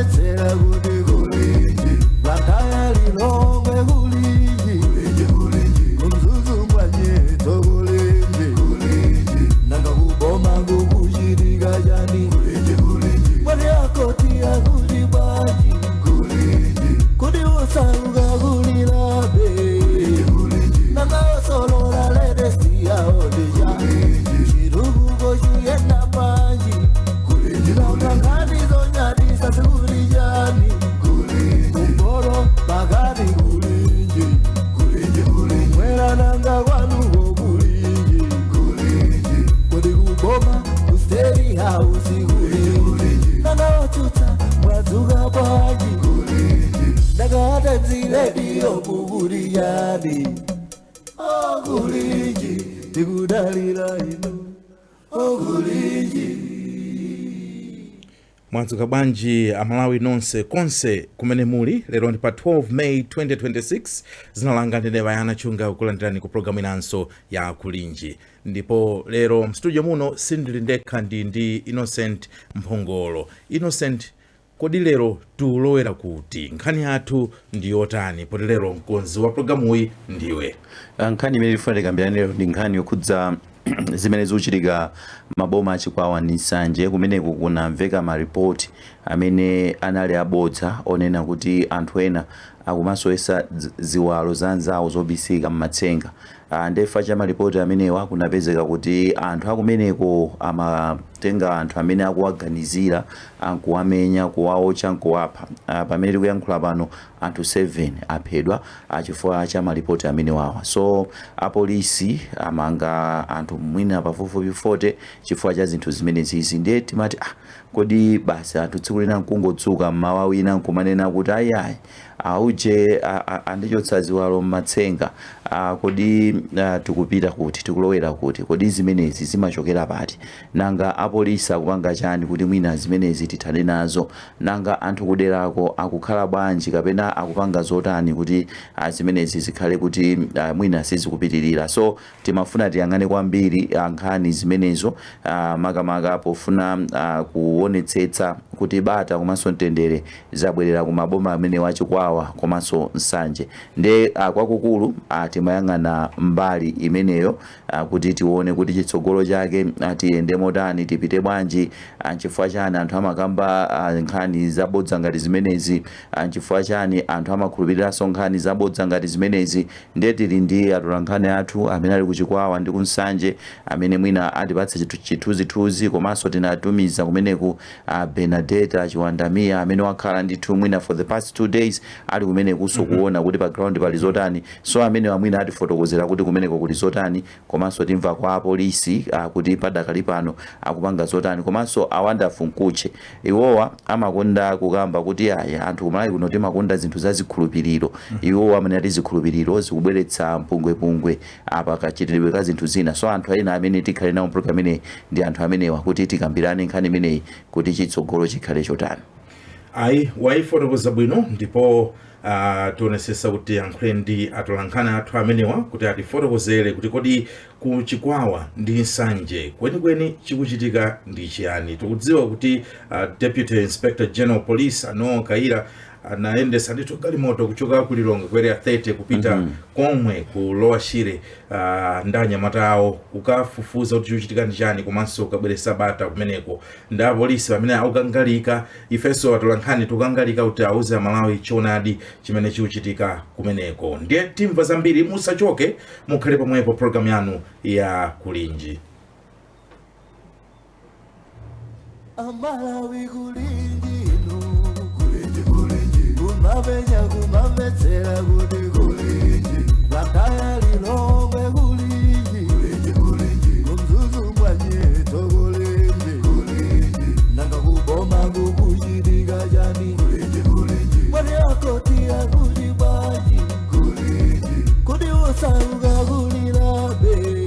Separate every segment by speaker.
Speaker 1: kumamvetsera kuti kulinji vataya lilongwe kulinji kumzuzu mwanyeto kulinji nanga kuboma kukuchitika chani mwani akotia kuti baji kuti usaruka kulilabe nanga osolola ledesti yaodeja chirukuko chuyenda panji nanga ngani zonyadisa sikulijani kumboro bagari kulinji mwera nanga kwanuko kulinji kodi kuboma kusteri hausi kulinji nanga ochuta mwadzuka paji nanga tenzile diyo kukulijani kulinji tikudalira ino kulinji.
Speaker 2: Mwadzuka bwanji amalawi nonse konse kumene muli. Lero ndi pa 12 May 2026 zinalanga ndine Bayana Chunga kulandirani ku programu inanso ya kulinji. Ndipo lero mstudio muno sindili ndekha ndi Innocent Mphongolo. Innocent, kodi lero tulowera kuti nkhani yathu ndi yotani? Poti lero mkonzi wa programu iyi ndiwe.
Speaker 3: Nkhani imene tifuna tikambirane lero ndi nkhani yokhudza zimene zikuchitika maboma achikwawa ndi nsanje kumeneku kunamveka maripoti amene anali abodza onena kuti anthu ena akumasowesa ziwalo za anzawo zobisika mmatsenga. Ndefa cha maripoti amenewa kunapezeka kuti anthu akumeneko amatenga anthu amene akuwaganizira, ankuwamenya, kuwaocha, nkuwapha. Pamene tikuyankhula pano anthu 7 aphedwa chifukwa cha maripoti amenewawa. So apolisi amanga anthu mwina pafupifupi 40 chifukwa cha zinthu zimene zizi. Ndiye timati kodi basi anthu tsiku lina nkungotsuka mmawa wina nkumanena kuti ayayi auje andichotsa ziwalo mmatsenga, kodi tikupita kuti, tikulowera kuti, kodi zimenezi zimachokera pati, nanga apolisi akupanga chani kuti mwina zimenezi tithane nazo, nanga anthu kuderako akukhala bwanji kapena akupanga zotani kuti zimenezi zikhale kuti mwina sizikupitirira. So timafuna tiyang'ane kwambiri nkhani zimenezo, makamaka pofuna kuonetsetsa kuti bata komanso mtendere zabwerera ku maboma amene wachikwawa komanso nsanje. Nde kwakukulu timayang'ana mbali imeneyo kuti tione kuti chitsogolo chake tiyende motani, tipite bwanji, chifukwa chani anthu amakamba nkhani zabodza ngati zimenezi, chifukwa chani anthu amakhulupiriranso nkhani zabodza ngati zimenezi. Nde tili ndi atolankhani athu amene ali kuchikwawa ndi kunsanje amene mwina atipatse chithunzithunzi, komanso tinatumiza kumeneku Benedetta Chiwandamia amene wakhala ndithu mwina for the past 2 days ali kumeneku kuona kuti pa ground pali zotani. So amene wamwina atifotokozera kuti kumeneko kuli zotani, komanso timva kwa apolisi kuti padakali pano akupanga zotani, komanso awonderful Nkuche. Iwowa amakonda kukamba kuti anthu kumalawi kuno timakonda zinthu za zikhulupiriro. Iwowa amene ati zikhulupiriro zikubweretsa mpungwepungwe pakachitidwe ka zinthu zina. So anthu ena amene tikhale nawo program imene ndi anthu amenewa kuti tikambirane nkhani imeneyi kuti chitsogolo chikhale chotani.
Speaker 2: Ayi waifotokoza bwino, ndipo tionesesa kuti yankhule ndi atolankhani athu amenewa kuti atifotokozere kuti kodi kuchikwawa ndi nsanje kwenikweni chikuchitika ndi chiyani. Tikudziwa kuti Deputy Inspector General Police Anoh Kaira anaendesa ndithu galimoto kuchoka ku Lilongwe kwera 30 kupita komwe ku Lower Shire ndanyamata awo kukafufuza kuti chikuchitika ndi chani, komanso kabweresa bata kumeneko. Ndi apolisi amene akukangalika, ifenso atolankhani tukangalika kuti auze Malawi choonadi chimene chikuchitika kumeneko. Ndiye timva zambiri, musachoke, mukhale pomwepo program yanu ya kulinji.
Speaker 1: Amalawi kulinji kumavenya kumamvetsera kuti kulinji vataya lilongwe kulinji kumzuzu mwanyeto kulinji nanga kuboma kukuchitika chani mwani akotia kuti bwanji kuti usaruka kulilabe.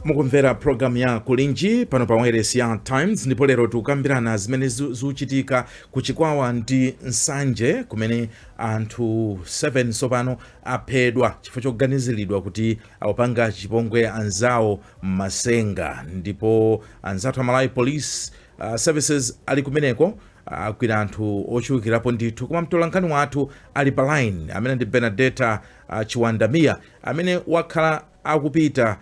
Speaker 2: Mukumvera program ya kulinji pano pa Wireless ya Times, ndipo lero tukambirana zimene zuchitika kuchikwawa ndi nsanje kumene anthu 7 sopano aphedwa chifukwa choganiziridwa kuti akupanga chipongwe anzawo mmasenga. Ndipo anzathu Malawi Police Services ali kumeneko akwira anthu ochulukirapo ndithu, koma mtolankhani wathu ali pa line amene ndi Benedetta Chiwandamia amene wakhala akupita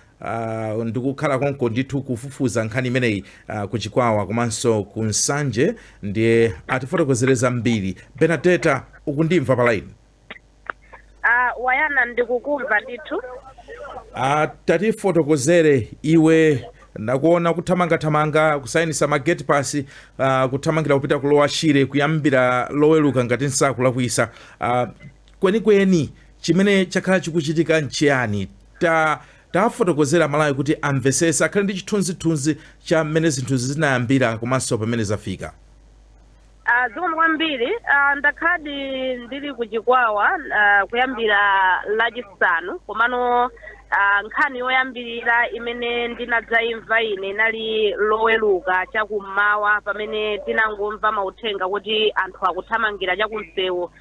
Speaker 2: ndikukhala konko ndithu kufufuza nkhani imeneyi ku Chikwawa komanso ku Nsanje, ndiye atifotokozereza mbiri. Benedetta, ukundimva pa line?
Speaker 4: Wayana ndikukumva ndithu.
Speaker 2: Tatifotokozere iwe nakuona kuthamanga kusayinisa magate pass, kuthamangira kupita kulowa Shire kuyambira loweluka ngati nsaku lakuisa. Kwenikweni chimene chakhala chikuchitika nchiyani? Tafotokozera Malawi kuti amvesesa akhale ndi chithunzithunzi cha mmene zinthu zinayambira komanso pamene zafika.
Speaker 4: Zikomo kwambiri. Ndakhadi ndili ku Chikwawa kuyambira lachisanu, komano nkhani yoyambirira imene ndinadzayimva ine inali loweluka chakummawa pamene tinangomva mauthenga kuti anthu akuthamangira chakumsewu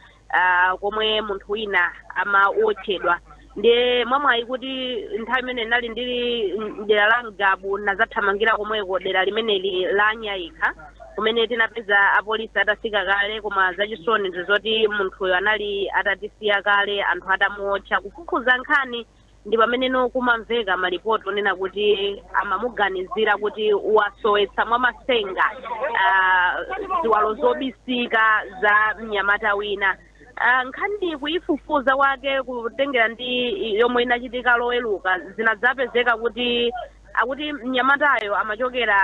Speaker 4: komwe munthu wina amaotchedwa. Ndiye mwamwayi kuti nthawi imene nali ndili dera la Ngabu nazathamangira komweko dera limeneli la Nyayikha, kumene tinapeza apolisi atafika kale, koma zachisoni ndizoti munthuyo anali atatisiya kale, anthu atamuotcha kufufuza nkhani. Ndi pameneno kumamveka malipoti onena kuti amamuganizira kuti wasowetsa mwa masenga ziwalo zobisika za mnyamata wina. Nkhani kuyifufuza wake kutengera ndi yomwe inachitika loweluka zinadzapezeka kuti akuti mnyamatayo amachokera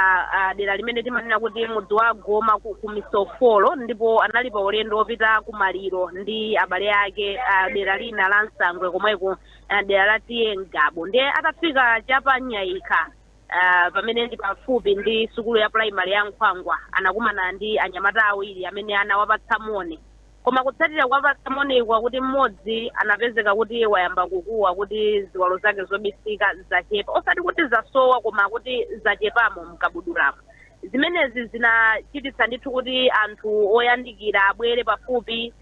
Speaker 4: dera limene timanena kuti mudzi wa Goma ku Misofolo, ndipo anali pa ulendo wopita ku Maliro ndi abale ake dera lina la Nsangwe komweko dera la Ngabo. Ndiye atafika chapa Nyayikha pamene ndi pafupi ndi sukulu ya primary ya Nkhwangwa anakumana ndi anyamata awiri amene anawapatsa moni. Koma kutsatira kuwapatsa moni kwa kuti mmodzi anapezeka kuti wayamba kukuwa kuti ziwalo zake zobisika zachepa, osati kuti zasowa koma kuti zachepamo mkabuduramo. Zimenezi zinachititsa ndithu kuti anthu oyandikira abwere pafupi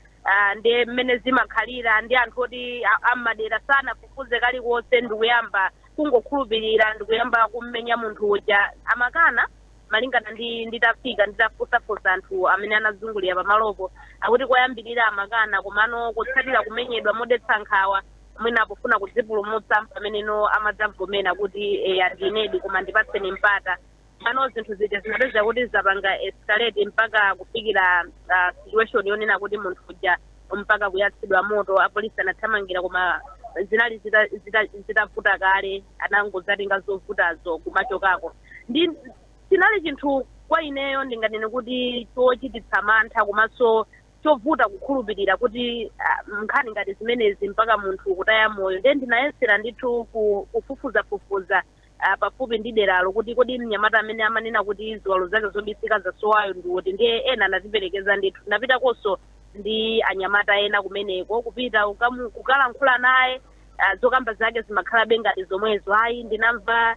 Speaker 4: ndi mmene zimakhalira, ndi anthu oti ammadera sanafufuze kalikonse, ndikuyamba kungokhulupirira, ndikuyamba kummenya munthu uja amakana. Malingana nditafika nditafusafusa anthu amene anazungulira pamalopo akuti koyambirira amakana, komano kutsatira kumenyedwa modetsa nkhawa mwina akufuna kudzipulumutsa pameneno amadzavomera kuti andinedi koma ndipatseni mpata. Mano zinthu zija zinapeza kuti zapanga escalate mpaka kufikira situation yonena kuti munthu uja mpaka kuyatsidwa moto, apolisi anathamangira koma zinali zitavuta kale, anangozatenga zovutazo kumachokako. Ndi sinali chinthu kwa ineyo ndinganene kuti chochititsa mantha komanso chovuta kukhulupirira kuti nkhani ngati zimenezi mpaka munthu kutaya moyo. Ndiye ndinayesera ndithu kufufuza pafupi ndi deralo kuti kodi mnyamata amene amanena kuti ziwalo zake zobisika zasowayo ndiwoti. Ndiye ena anatiperekeza ndithu, ndapitakonso ndi anyamata ena kumeneko kupita kukalankhula naye. Zokamba zake zimakhalabe ngati zomwezo. Ayi ndinamva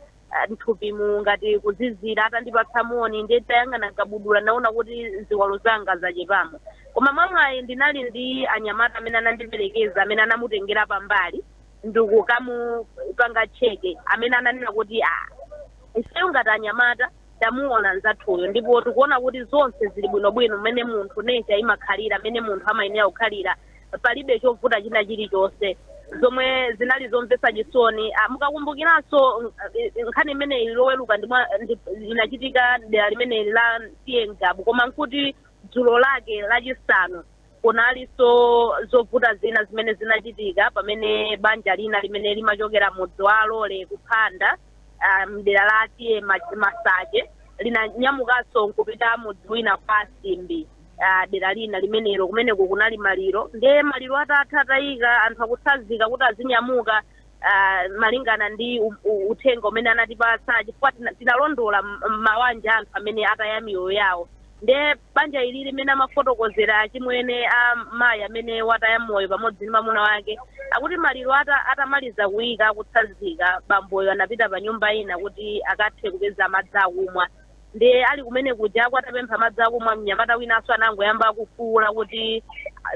Speaker 4: nthupi ngati kuzizira atandipatsa moni, ndiye tayang'ana kabudula naona kuti ziwalo zanga zachepamo. Koma mwamwayi ndinali ndi anyamata amene anandiperekeza, amene anamutengera pambali ndikukamupanga cheke, amene ananena kuti ifeyo ngati anyamata tamuona nzathuyo, ndipo tikuona kuti zonse zili bwinobwino mmene munthu nature imakhalira, mmene munthu amayenera kukhalira, palibe chovuta china chilichonse. Zomwe zinali zomvetsa chisoni. Mukakumbukiranso nkhani imene loweluka inachitika dera limene la Ngabo, koma nkuti dzulo lake lachisanu kunalinso zovuta zina zimene zinachitika pamene banja lina limene limachokera mudzi wa Lole kuphanda mdera la Masache linanyamukanso nkupita mudzi wina kwa Simbi dera lina limenelo kumeneko kunali Maliro. Ndiye Maliro atatayika anthu akutsazika kuti azinyamuka malingana ndi uthenga umene anatipatsa, chifukwa tinalondola mawanja anthu amene ataya miyoyo yawo. Ndiye banja ili limene amafotokozera chimwene mayi amene wataya moyo pamodzi ndi mwamuna wake akuti Maliro atamaliza kuyika akutsazika, bamboyo anapita pa nyumba ina kuti akathe kupeza madzi akumwa. Ndiye ali kumene kuja atapempha madzi akumwa, mnyamata winanso anangoyamba kufuwula kuti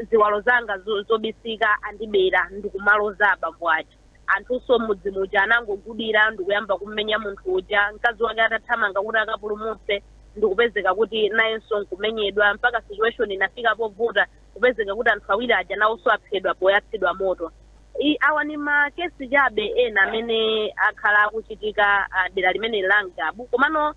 Speaker 4: ziwalo zanga zobisika andibera ndikumaloza abambo ake. Anthunso mudzi muja anangogudira ndikuyamba kummenya munthu uja. Mkazi wake atathamanga kuti akapulumutse ndikupezeka kuti nayenso nkumenyedwa mpaka situation inafika povuta kupezeka kuti anthu awiri aja nawonso aphedwa poyatsidwa moto. Awa ni makesi chabe ena amene akhala akuchitika dera limene la Ngabu. Komano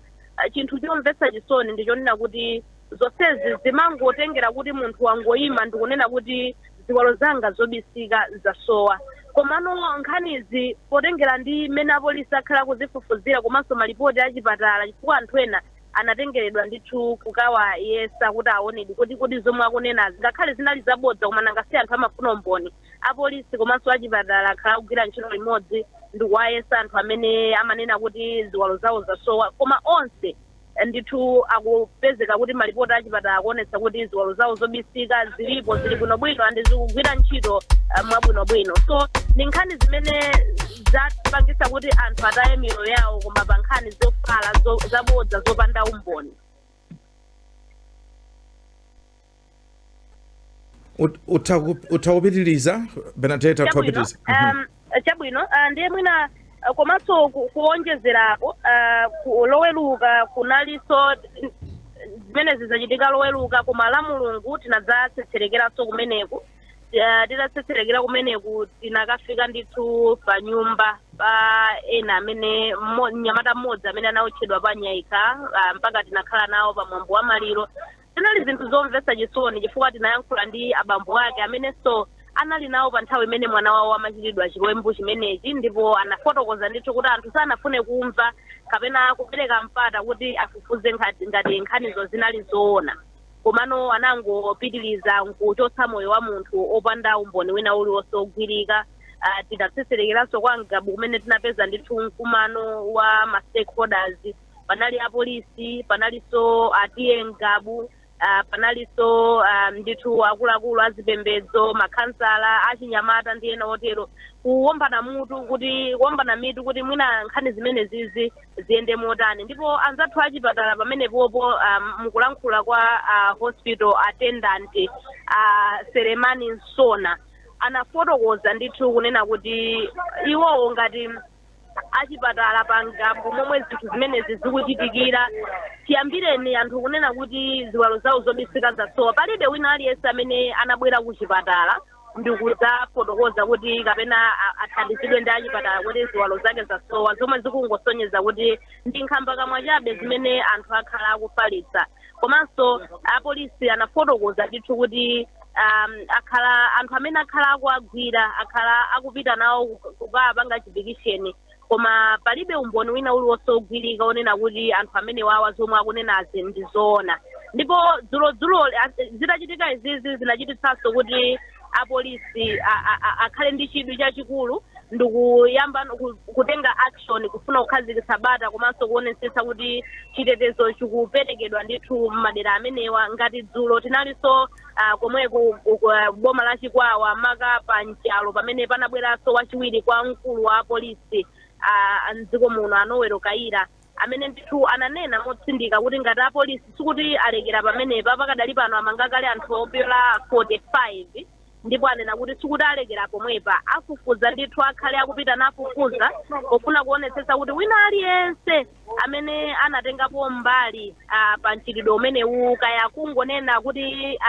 Speaker 4: chinthu chomvetsa chisoni ndichonena kuti zonsezi zimangotengera kuti munthu wangoyima ndikunena kuti ziwalo zanga zobisika zasowa. Komano nkhanizi potengera ndi mmene apolisi akhala kuzifufuzira komanso malipoti achipatala chifukwa anthu ena anatengeredwa ndithu kukawayesa kuti aonedi kuti zomwe akunenazi ngakhale zinali zabodza koma nangasi anthu amafuna umboni. Apolisi komanso achipatala akhala kugwira ntchito limodzi ndikuwayesa anthu amene amanena kuti ziwalo zawo zasowa, koma onse ndithu akupezeka kuti malipoti achipatala akuonetsa kuti ziwalo zawo zobisika zilipo, zili bwinobwino andi zikugwira ntchito mwabwinobwino. So ndi nkhani zimene zapangisa kuti anthu ataye miyoyo yawo koma pa nkhani zofala zabodza zopanda umboni.
Speaker 2: Utakupitiriza Bernadette utakupitiriza.
Speaker 4: Chabwino ndiye mwina komanso kuonjezerapo loweluka kunaliso zimene zizachitika loweluka koma la Mulungu tinadzatsetserekeranso kumeneku. Titatsetserekera kumeneku tinakafika ndithu pa nyumba pa ena amene mnyamata mmodzi amene anaotchedwa pa Nyaika mpaka tinakhala nawo pa mwambo wa maliro. Zinali zinthu zomvetsa chisoni chifukwa tinayankhula ndi abambo ake amenenso anali nawo pa nthawi imene mwana wawo amachitidwa chiwembu chimenechi, ndipo anafotokoza ndithu kuti anthu sanafune kumva kapena kupereka mpata kuti afufuze ngati nkhanizo zinali zoona. Komano anangopitiriza nkuchotsa moyo wa munthu opanda umboni wina uliwonse ogwirika. Tidatsetserekeranso kwa Ngabu kumene tinapeza ndithu mkumano wa ma stakeholders. Panali apolisi, panalinso atiye Ngabu, panalinso ndithu akuluakulu azipembedzo, makhansala, achinyamata ndi ena otero kuwombana mitu kuti mwina nkhani zimene zizi ziyende motani. Ndipo anzathu achipatala pamenepopo mukulankhula kwa hospital attendant Selemani Nsona anafotokoza ndithu kunena kuti iwowo ngati achipatala pa Ngabu momwe zinthu zimenezi zikuchitikira tiyambireni anthu kunena kuti ziwalo zawo zobisika zasowa. Palibe wina aliyense amene anabwera kuchipatala ndikudzafotokoza kuti kapena athandizidwe ndi achipatala kuti ziwalo zake zasowa, zomwe zikungosonyeza kuti ndi nkhamba kamwa chabe zimene anthu akhala akufalitsa. Komanso apolisi anafotokoza ndithu kuti anthu amene akhala akuagwira akhala akupita nawo kukapanga chipikisheni, koma palibe umboni wina uliwonse ogwirika onena kuti anthu amene wawa zomwe akunenazi ndi zoona. Ndipo dzulo zitachitika izizi zinachititsanso kuti apolisi akhale ndi chidwi chachikulu ndikuyamba kutenga action kufuna kukhazikitsa bata komanso kuonetsetsa kuti chitetezo chikuperekedwa ndithu m'madera amenewa. Ngati dzulo tinalinso komweko boma la Chikwawa maka pa Nchalo pamene panabweranso wachiwiri kwa mkulu wa apolisi mdziko muno Anowero Kaira amene ndithu ananena motsindika kuti ngati apolisi sikuti alekera pamenepa pakadali pano amangakale anthu opyola 45, ndipo anena kuti sikuti alekera pomwepa afufuza ndithu akhale akupita nafufuza pofuna kuonetsetsa kuti wina aliyense amene anatengapo mbali pa mchitidwe umenewu kaya kungonena kuti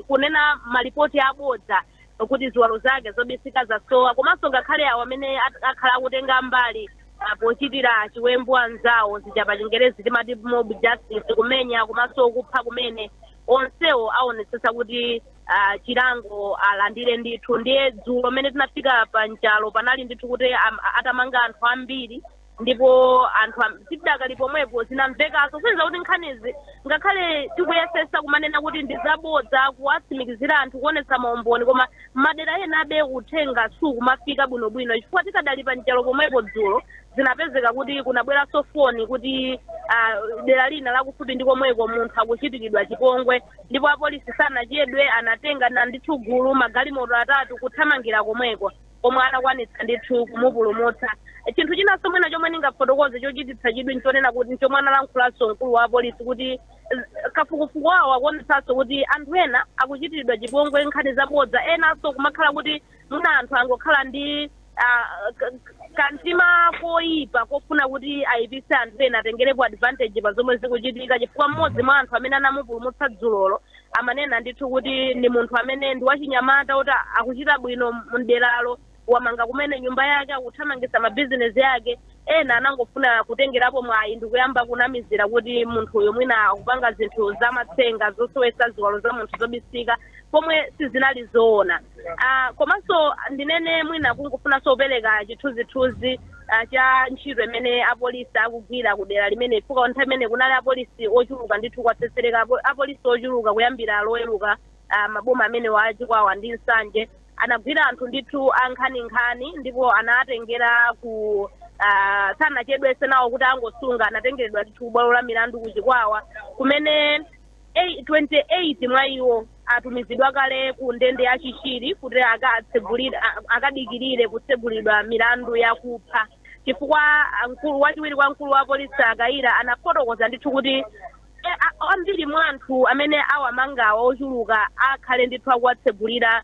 Speaker 4: kunena malipoti abodza kuti ziwalo zake zobisika zasowa, komanso ngakhale awo amene akhala akutenga mbali pochitira chiwembu anzawo zija pa Chingerezi timati mob justice, kumenya komanso kupha kumene, onsewo aonetsetsa kuti chilango alandire ndithu. Ndiye dzulo amene tinafika pa Nchalo panali ndithu kuti atamanga anthu ambiri, ndipo anthu tidakali pomwepo zinamvekaso kuyenza kuti nkhanizi ngakhale tikuyesesa kumanena kuti ndi zabodza kuwatsimikizira anthu kuonetsa maumboni, koma madera ena abe uthenga sukumafika bwinobwino chifukwa tikadali pa Nchalo pomwepo dzulo zinapezeka kuti kunabweranso foni kuti dera lina lakufupi ndi komweko munthu akuchitikidwa chipongwe, ndipo apolisi sanachedwe anatenga ndithu gulu magalimoto atatu kuthamangira komweko komwe anakwanitsa ndithu kumupulumutsa. Chinthu chinanso mwina chomwe ndingafotokoze chochititsa chidwi nchonena kuti chomwe analankhulanso mkulu wa apolisi kuti kafukufuku wawo akuonetsanso kuti anthu ena akuchitiridwa chipongwe nkhani zabodza, enanso kumakhala kuti mwina anthu angokhala ndi kantima koyipa kofuna kuti ayipise anthu ena atengerepo advantage pa zomwe zikuchitika chifukwa mmodzi mwa anthu amene anamupulumutsa dzulolo amanena ndithu kuti ndi munthu amene ndi wachinyamata kuti akuchita bwino mderalo wamanga kumene nyumba yake akuthamangisa mabizinesi yake ena anangofuna kutengerapo mwayi ndikuyamba kunamizira kuti munthu uyo mwina akupanga zinthu zamatsenga zosowesa ziwalo za munthu zobisika pomwe sizinali zoona. Komanso ndinene mwina kungofuna sopereka chithunzithunzi cha ntchito imene apolisi akugwira kudera limene ifuka nthawi imene kunali apolisi ochuluka ndithu kwatsetsereka apolisi ochuluka kuyambira loweruka maboma amene wachikwawa ndi nsanje anagwira anthu ndithu ankhani ndipo anatengera ku sanachedwese nawo kuti angosunga anatengeredwa ndithu bwalo la milandu kuchikwawa kumene 28 mwa iwo atumizidwa kale ku ndende ya Chishiri kuti akadikirire kutsegulidwa milandu yakupha chifukwa mkulu wachiwiri kwa mkulu wa polisi Akaira anafotokoza ndithu kuti ambiri mwa anthu amene awamangawa ochuluka akhale ndithu akuwatsegulira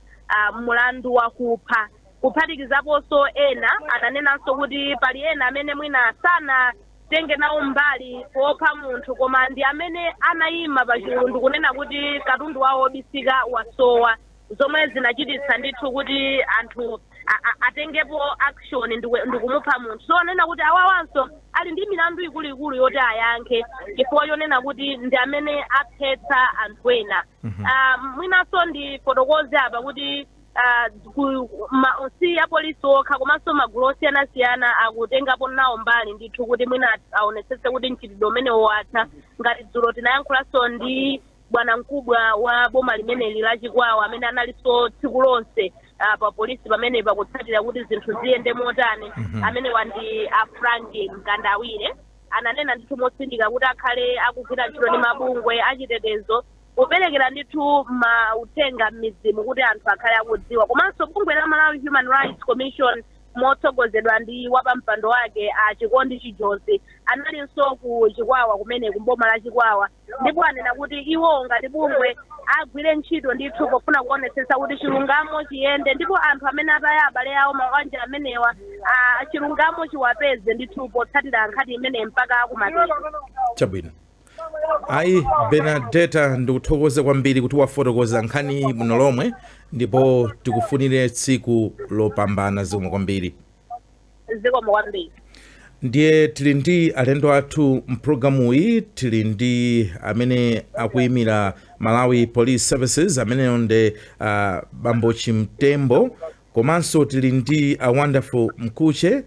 Speaker 4: mulandu wakupha kuphatikizaponso ena ananenanso kuti pali ena amene mwina sana tenge nawo mbali popha munthu koma ndi amene anayima pa chilundu kunena kuti katundu wawo obisika wasowa zomwe zinachititsa ndithu kuti anthu atengepo action ndikumupha munthu so anena kuti awawanso ali ndi milandu ikuluikulu yoti ayankhe chifukwa chonena kuti ndi amene aphetsa anthu ena. Mwinanso ndi fotokoze apa kuti si apolisi okha komanso magulu osiyanasiyana akutengapo nawo mbali ndithu kuti mwina aonetsetse kuti mchitidwe umene watha ngati dzulo tinayankhulanso ndi bwana mkubwa wa boma limeneli la Chikwawa amene analinso tsiku lonse pa polisi pamene pakutsatira kuti zinthu ziyende motani amene wandi Frank Mkandawire ananena ndithu motsindika kuti akhale akugwira ntchito ndi mabungwe achitetezo kuperekera ndithu mauthenga m'mizimu kuti anthu akhale akudziwa komanso bungwe la Malawi Human Rights Commission motsogozedwa ndi wapampando wake Chikondi Chijozi analinso ku Chikwawa kumene kumboma la Chikwawa ndipo anena kuti iwo ngati bungwe agwire ntchito ndithu pofuna kuonetsetsa kuti chilungamo chiyende ndipo anthu amene ataya abale awo mabanja amenewa chilungamo chiwapeze ndithu potsatira nkhani imene mpaka akumatera.
Speaker 2: Chabwino. Ayi Benedetta ndikuthokoze kwambiri kuti wafotokoza nkhani muno lomwe ndipo tikufunire tsiku lopambana zikomo kwambiri.
Speaker 4: Zikomo kwambiri.
Speaker 2: Ndiye tili ndi alendo athu mpulogalamu iyi tili ndi amene akuyimira Malawi Police Services amene ndi Bambo Chimtembo komanso tili ndi a Wonderful Mkuche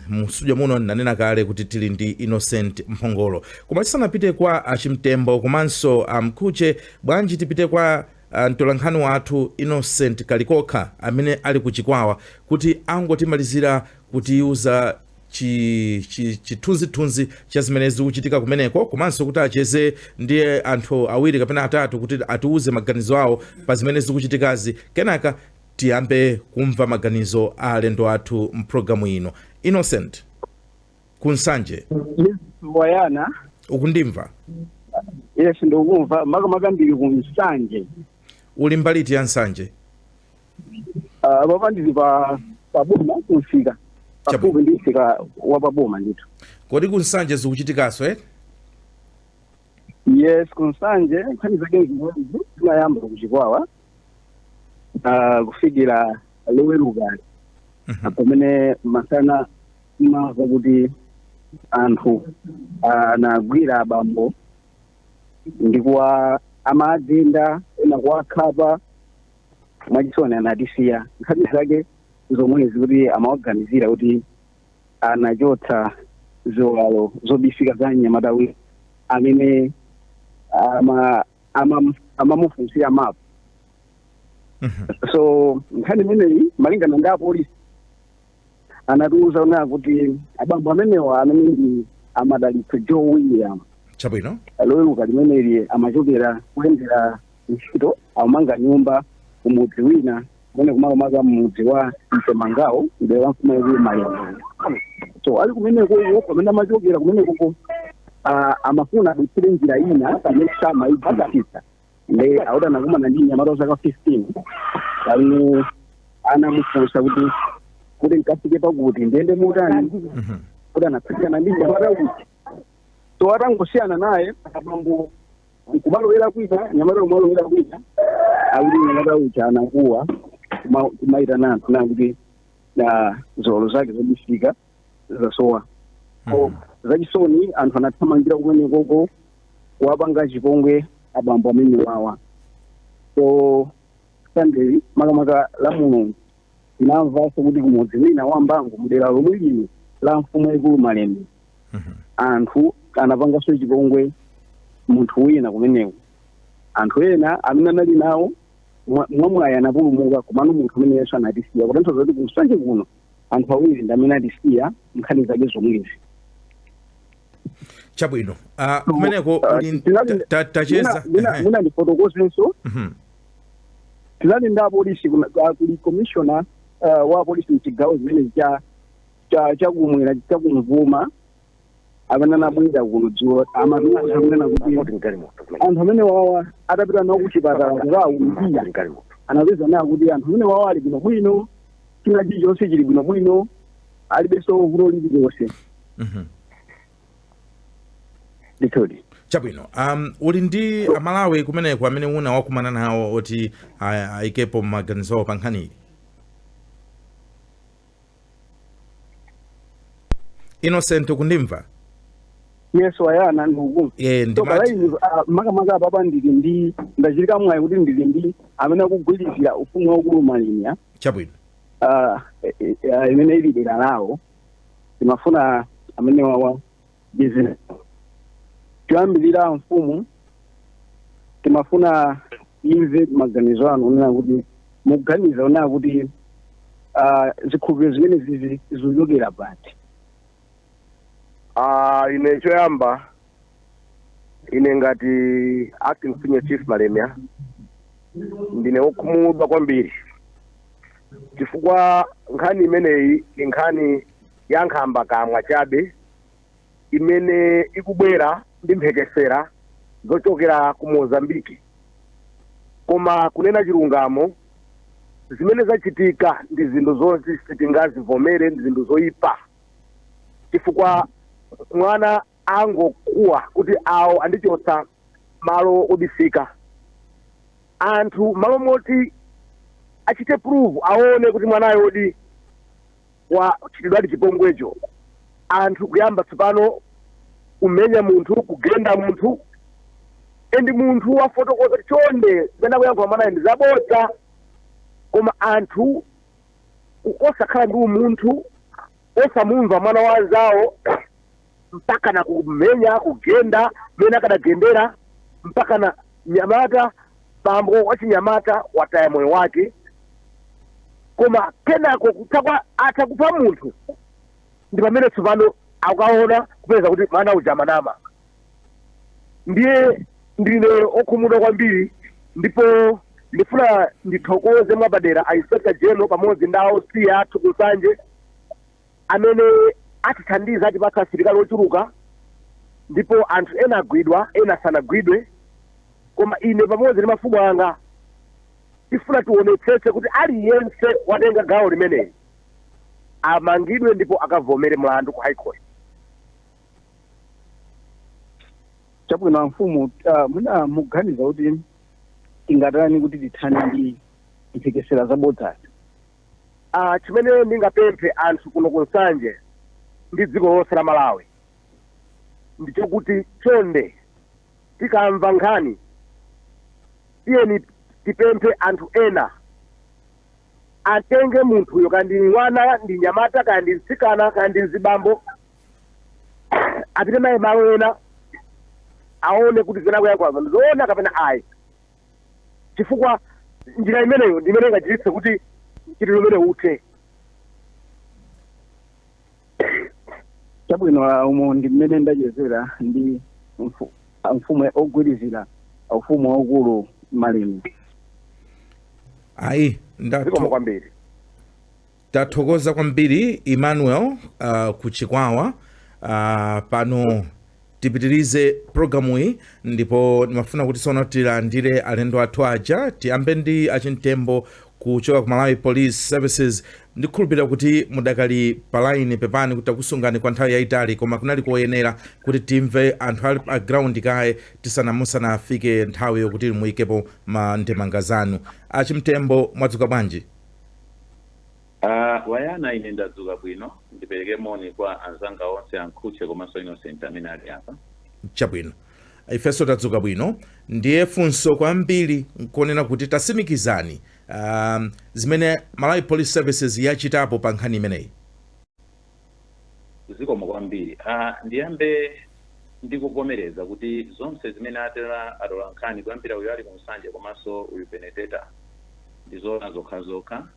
Speaker 2: mstudio muno nanena kale kuti tili ndi Innocent Mphongolo koma tisanapite kwa Achimtembo komanso Mkuche bwanji tipite kwa mtolankhani wathu Innocent Kalikoka amene ali ku Chikwawa kuti angotimalizira kutiuza chithunzithunzi cha zimene zikuchitika kumeneko komanso kuti acheze ndiye anthu awiri kapena atatu kuti atiuze maganizo awo pa zimene zikuchitikazi kenaka tiyambe kumva maganizo a alendo athu mpulogalamu ino. Innocent kunsanje
Speaker 5: wayana
Speaker 2: ukundimva?
Speaker 5: Yes ndokumva makambiri kunsanje.
Speaker 2: Uli mbaliti ya Nsanje?
Speaker 5: Baba ndili pa boma kufika pafupi ndifika wapaboma ndithu.
Speaker 2: Kodi kunsanje zikuchitikaso
Speaker 5: Yes kunsanje nkhani zake zinayamba kuchikwawa kufikira loweruka pamene masana imava kuti anthu anagwira abambo ndikuwa amadenda ena kuwakhapa mwachisoni anatisiya nkhani zake zomwezi kuti amaorganizira kuti anachotsa ziwalo zobisika za Nyamata amene amamufunsira mapu. So nkhani imeneyi malingana ndi apolisi anatiuza ona kuti abambo amenewa amene ndi Amadalitso Joe William
Speaker 2: chabwino
Speaker 5: loweruka limeneli amachokera kuyendera ntchito amanga nyumba kumudzi wina kumene kumakamaka mudzi wa Mtemangawo ndi wa mfumu ya Mayengo. So ali kumeneko iwo pamene amachokera kumeneko amafuna adutire njira ina pamene sama ibadafisa le auda nakumana ndi Nyamata zaka 15 ali anamufunsa kuti kuti nkafike pakuti ndiyende mutani kuti anapsikana ndi nyamata uchi. So atangosiyana naye abambo kumalowera kwina nyamata kumalowera kwina akuti nyamata uchi anakuwa kumaitana anthu nakuti na zolo zake zobisika zasowa. So zachisoni anthu anathamangira kumenekoko kuwapanga chipongwe abambo amene wawa. So Sunday makamaka la Mulungu inamvanso kuti kumudzi wina wa Mbango mudera lomwe lino la mfumu yaikulu Malembe anthu anapanganso chipongwe munthu wina kumeneko. Anthu ena amene anali nawo mwamwayi anapulumuka komano munthu umene Yesu anatisiya kutanthauza kuti kumsanje kuno anthu awiri ndi amene atisiya nkhani zake zomwezi.
Speaker 2: Chabwino kumeneko tacheza
Speaker 5: muna ndifotokozenso tinali ndi apolisi kuli commissioner wa polisi mchigawo zimene chakumwera chakumvuma amene anabwera kuno dzulo amatuza kunena kuti anthu amene wawa atapita nawo kuchipatala kukawumbira anapeza nawo kuti anthu amene wawa ali bwinobwino china chilichonse chili bwinobwino alibenso vuto lililonse. Ndithudi.
Speaker 2: Chabwino uli ndi amalawi kumeneko amene una wakumana nawo oti ayikepo maganizo pa nkhani iyi? Innocent kundimva?
Speaker 5: Yes wayana ndikukumva.
Speaker 2: Ndimati
Speaker 5: makamaka papa ndili ndi ndachilika mwayi kuti ndili ndi amene akugwirizira ufumu waukulu Malembe.
Speaker 2: Chabwino.
Speaker 5: Imene ili dera lawo timafuna amene wawa business kuyambirira mfumu timafuna imve maganizo anu onena kuti mukuganiza onena kuti zikhulupiriro zimene zizi zikuchokera pati.
Speaker 6: Ine choyamba ine ngati acting senior chief Malembe ndine wokhumudwa kwambiri chifukwa nkhani imeneyi nkhani ya nkhamba kamwa chabe imene ikubwera ndi mphekesera zochokera ku Mozambique. Koma kunena chilungamo zimene zachitika ndi zinthu zonse sitingazivomere, ndi zinthu zoyipa chifukwa mwana angokuwa kuti awo andichotsa malo obisika. Anthu malo moti achite prove aone kuti mwanayo odi wa chitidwadi chipongwecho. Anthu kuyamba tsopano kumenya munthu kugenda munthu endi munthu wafotokoza chonde zimene akuyankha mwanayo ndi zabodza. Koma anthu osakhala ndi umunthu osamumva mwana wanzawo mpaka na kumenya kugenda mene akadagendera mpaka na nyamata bambo wachinyamata wataya moyo wake. Koma kenako kutakwa atakupa munthu ndi pamene tsopano akaona kupeza kuti mwana ujamanama. Ndiye ndine okhumudwa kwambiri ndipo ndifuna ndithokoze mwapadera a Inspector General pamodzi ndawo siya athu kusanje amene atithandiza atipatsa asilikali ochuluka ndipo anthu ena agwidwa ena sanagwidwe. Koma ine pamodzi ndi mafumu anga tifuna tionetsetse kuti aliyense watenga gawo limeneyi amangidwe ndipo akavomere mlandu ku High Court.
Speaker 5: Chabwino mfumu muna muganiza kuti tingatani kuti tithane ndi mphekesera zabodza?
Speaker 6: Chimene ndingapemphe anthu kuno kunsanje ndi dziko lonse la Malawi ndichokuti chonde tikamva nkhani tiyeni tipemphe anthu ena atenge munthuyo kandi mwana ndi nyamata kandi mtsikana kandi mzibambo apite naye malo ena aone kuti zinakuyankhazo ndizoona kapena ayi. Chifukwa njira imeneyo ndimene ingachititse kuti chitiro imene uthe.
Speaker 5: Chabwino umo ndi mmene ndachezera ndi mfumu ogwirizira ufumu waukulu Malembe.
Speaker 2: Ayi
Speaker 6: kwambiri
Speaker 2: tathokoza kwambiri Emmanuel kuchikwawa pano tipitirize programu iyi ndipo nimafuna kuti sono tilandire alendo athu aja tiyambe ndi achimtembo kuchoka ku Malawi Police Services ndikhulupirira kuti mudakali palaini pepani kuti takusungani kwa nthawi yayitali, koma kunali koyenera kuti timve anthu ali pa ground kaye musanafike nthawi yokuti muyikepo ndemanga zanu. Achimtembo, mwadzuka bwanji?
Speaker 7: Wayana ine ndadzuka bwino, ndipereke moni kwa anzanga onse Ankhuche komanso Innocent amene ali apa.
Speaker 2: Chabwino, ifenso tadzuka bwino. Ndiye funso kwambiri nkonena kuti tasimikizani zimene Malawi Police Services yachitapo pa nkhani imeneyi.
Speaker 7: Zikomo kwambiri. Ndiyambe ndikuvomereza kuti zonse zimene atola nkhani kuyambira uyu ali kumsanje komanso uyu Benedetta ndizoona zokhazokha.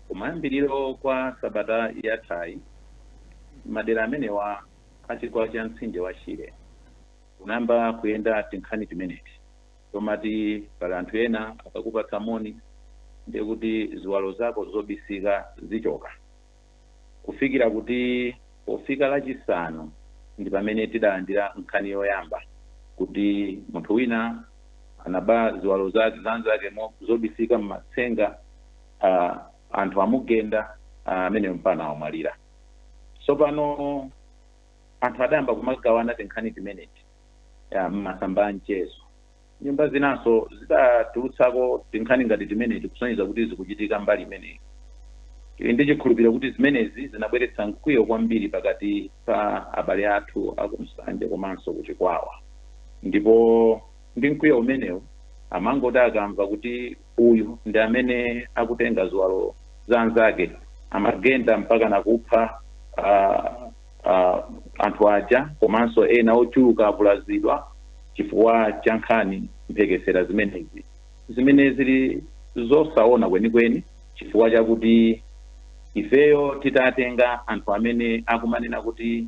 Speaker 7: Kumayambiriro kwa Sabata yathayi madera amenewa achigwa cha mtsinje wa Shire kunamba kuyenda tinkhani timeneti tomati pali anthu ena akakupatsa moni ndiye kuti ziwalo zako zobisika zichoka, kufikira kuti pofika lachisanu ndi pamene tidalandira nkhani yoyamba kuti munthu wina anaba ziwalo zake zanzake zobisika mmatsenga, anthu amugenda amene mpana awamwalira. Tsopano anthu adayamba kumagawana tinkhani timeneti mmasamba amchezo. Nyumba zinanso zidatulutsako tinkhani ngati timeneti kusonyeza kuti zikuchitika mbali imeneyi. Ndi chikhulupiriro kuti zimenezi zinabweretsa mkwiyo kwambiri pakati pa abale athu akumsanje komanso kuchikwawa. Ndipo ndi mkwiyo umenewu amangoti akamva kuti uyu ndi amene akutenga ziwalo zanzake amagenda mpaka nakupha anthu aja komanso ena ochuluka avulazidwa chifukwa cha nkhani mphekesera zimenezi zimene zili zosaona kwenikweni, chifukwa chakuti ifeyo titatenga anthu amene akumanena kuti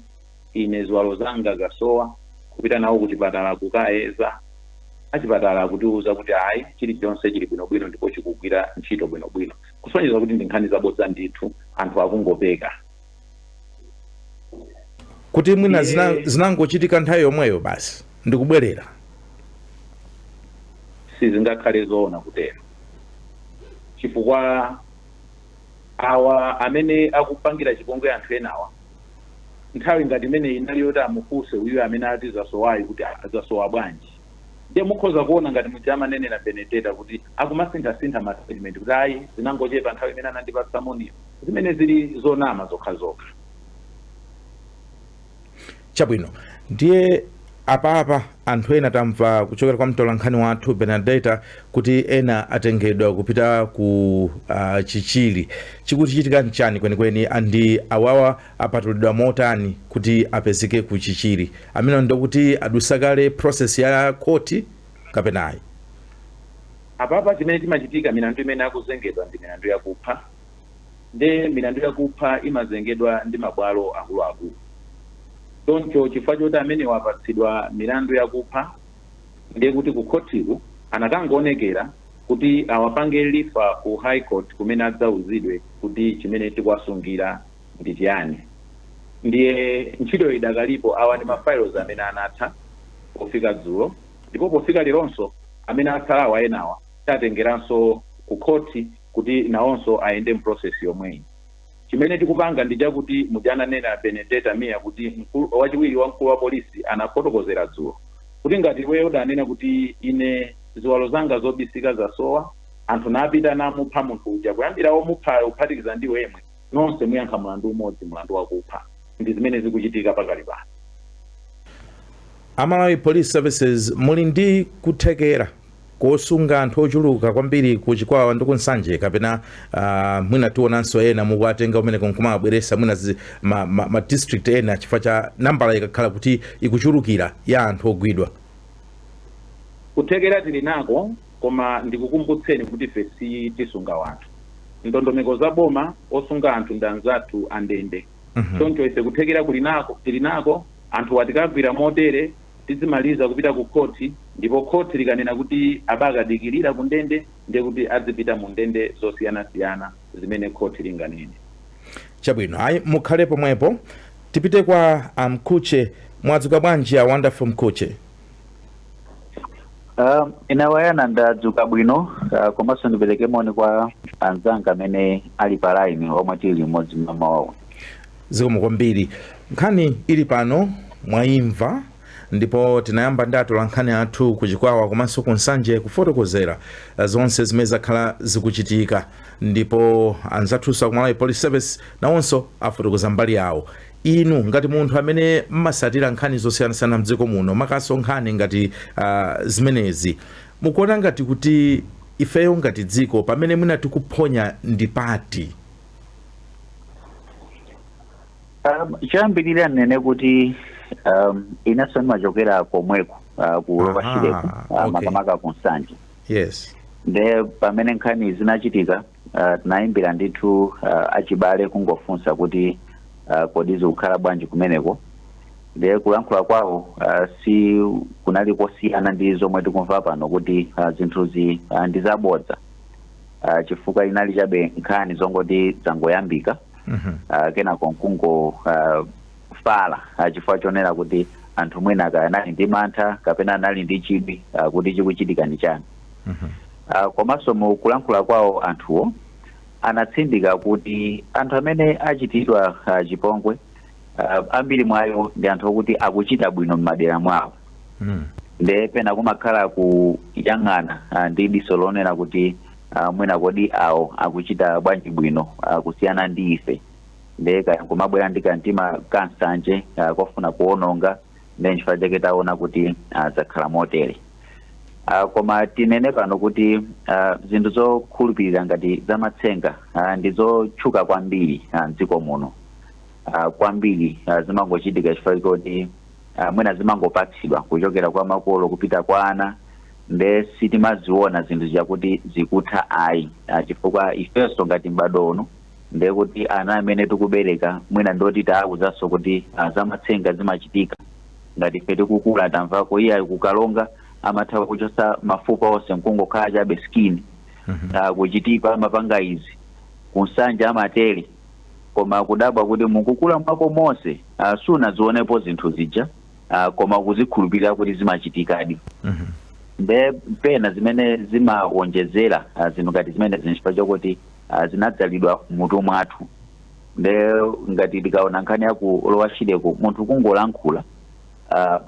Speaker 7: ine ziwalo zanga zasowa kupita nawo kuchipatala kukayeza, achipatala akutiuza kuti ayi chilichonse chili bwinobwino ndipo chikugwira ntchito bwinobwino, kusonyeza kuti ndi nkhani zabodza ndithu, anthu akungopeka.
Speaker 2: Kuti mwina zinangochitika nthawi yomweyo basi ndikubwerera,
Speaker 7: sizingakhale zoona kutero, chifukwa awa amene akupangira chipongwe anthu enawa nthawi ngati imene inali yoti amufunse uyu amene ati zasowayi kuti zasowa bwanji. Ndiye mukhoza kuona ngati muja amanenera Benedetta kuti akumasintha ma-statement kuti ayi zinangochepa nthawi imene anandipatsa moniyo, zimene zili zonama zokhazokha.
Speaker 2: Chabwino, ndiye apapa anthu ena tamva kuchokera kwa mtolankhani wathu Benedetta kuti ena atengedwa kupita ku Chichili. Chikuchitika nchani kwenikweni, andi awawa apatulidwa motani kuti apezeke ku Chichili? Amene ndokuti adusakale process ya koti kapenayi?
Speaker 7: Apapa chimene chimachitika, milandu imene akuzengedwa ndi milandu yakupha. Ndi milandu yakupha imazengedwa ndi mabwalo akuluakulu. Choncho chifukwa choti amene wapatsidwa milandu yakupha ndiye kuti ku khotiku anakangoonekera kuti awapange lifa ku high court kumene adzauzidwe kuti chimene tikuwasungira ndi chiyani. Ndiye ntchito idakalipo, awa ndi mafiles amene anatha pofika dzulo, ndipo pofika leronso amene atsalawa enawa tatengeranso ku khoti kuti nawonso ayende process yomweyi. Chimene tikupanga ndi chakuti mujananena Benedetta Mia kuti wachiwiri wa mkulu wa polisi anafotokozera dzulo kuti ngati iweyo udanena kuti ine ziwalo zanga zobisika zasowa, anthu napita namupha munthu uja, kuyambira womupha uphatikiza ndi wemwe nonse muyankha mlandu umodzi, mlandu wakupha. Ndi zimene zikuchitika pakali pano.
Speaker 2: Malawi Police Services muli ndi kuthekera kosunga anthu ochuluka kwambiri ku Chikwawa ndi kunsanje, kapena mwina tionanso ena mukuatenga umene kunkumabweresa mwina ma district ena chifukwa cha nambala ikakhala kuti ikuchulukira ya anthu ogwidwa?
Speaker 7: Kuthekera tili nako, koma ndikukumbutseni kuti fesi tisunga wanthu. Ndondomeko za boma osunga anthu ndi anzathu andende. Choncho ise kuthekera tili nako, anthu watikagwira motere tizimaliza kupita ku khoti, ndipo khoti likanena kuti abakadikirira ku ndende ndiye kuti adzipita mu ndende zosiyanasiyana zimene khoti linganene.
Speaker 2: Chabwino, ayi mukhale pomwepo tipite kwa Mkhuche. Mwadzuka bwanji a Wonderful Mkhuche?
Speaker 5: Ina Wayana ndadzuka bwino, komanso ndipereke moni kwa
Speaker 8: anzanga amene ali pa line omwe tili limodzi mmawawo.
Speaker 2: Zikomo kwambiri. Nkhani ili pano mwaimva, ndipo tinayamba ndi atolankhani athu kuchikwawa komanso kunsanje kufotokozera zonse zimene zakhala zikuchitika, ndipo anzathunso ku Malawi Police Service nawonso afotokoza mbali yawo. Inu ngati munthu amene mmasatira nkhani zosiyanasiyana mdziko muno, makaso nkhani ngati zimenezi, mukuona ngati kuti ifeyo ngati dziko pamene mwina tikuphonya ndi pati?
Speaker 8: Chambirira nene kuti inaso nimachokera komweko kulowashireko makamaka kunsanje.
Speaker 2: Yes.
Speaker 8: Nde pamene nkhani zinachitika tinayimbira ndithu achibale kungofunsa kuti kodi zikukhala bwanji kumeneko. Nde kulankhula kwawo si kunali kosiyana ndi zomwe tikumva pano kuti zinthuzi ndi zabodza, chifukwa inali chabe nkhani zongoti zangoyambika. Kenako nkungo fala chifukwa chonera kuti anthu mwina anali ndi mantha kapena anali ndi chidwi kuti chikuchitika ndi chani. Komanso mu kulankhula kwawo anthuwo anatsindika kuti anthu amene achitidwa chipongwe ambiri mwayo ndi anthu okuti akuchita bwino m'madera mwawo. Nde pena kumakhala kuyang'ana ndi diso lonena kuti mwina kodi awo akuchita bwanji bwino kusiyana ndi ife. Nde kumabwera ndi kantima kansanje kofuna kuononga, nde nchifukwa chake taona kuti zakhala motere. Koma tinene pano kuti zinthu zokhulupirira ngati zamatsenga ndizotchuka kwambiri mdziko muno. Kwambiri zimangochitika chifukwa kuti mwina zimangopatsidwa kuchokera kwa makolo kupita kwa ana, nde sitimaziona zinthu chakuti zikutha ayi, chifukwa ifenso ngati m'bado uno nde kuti ana amene tikubereka mwina ndoti taawuzanso kuti zamatsenga zimachitika. Ngati ife tikukula tamvako iye kukalonga amathawa kuchosa mafupa onse nkungokhala chabe skin, kuchitika amapanga izi kunsanje amatere. Koma kudabwa kuti mukukula mwako monse sunazionepo zinthu zija, koma kuzikhulupirira kuti zimachitikadi. Nde pena zimene zimawonjezera zinthu ngati zimene zinchifukwa chokuti zinadzalidwa mutu mwathu. Nde ngati tikaona nkhani yakulowashireko munthu kungolankhula,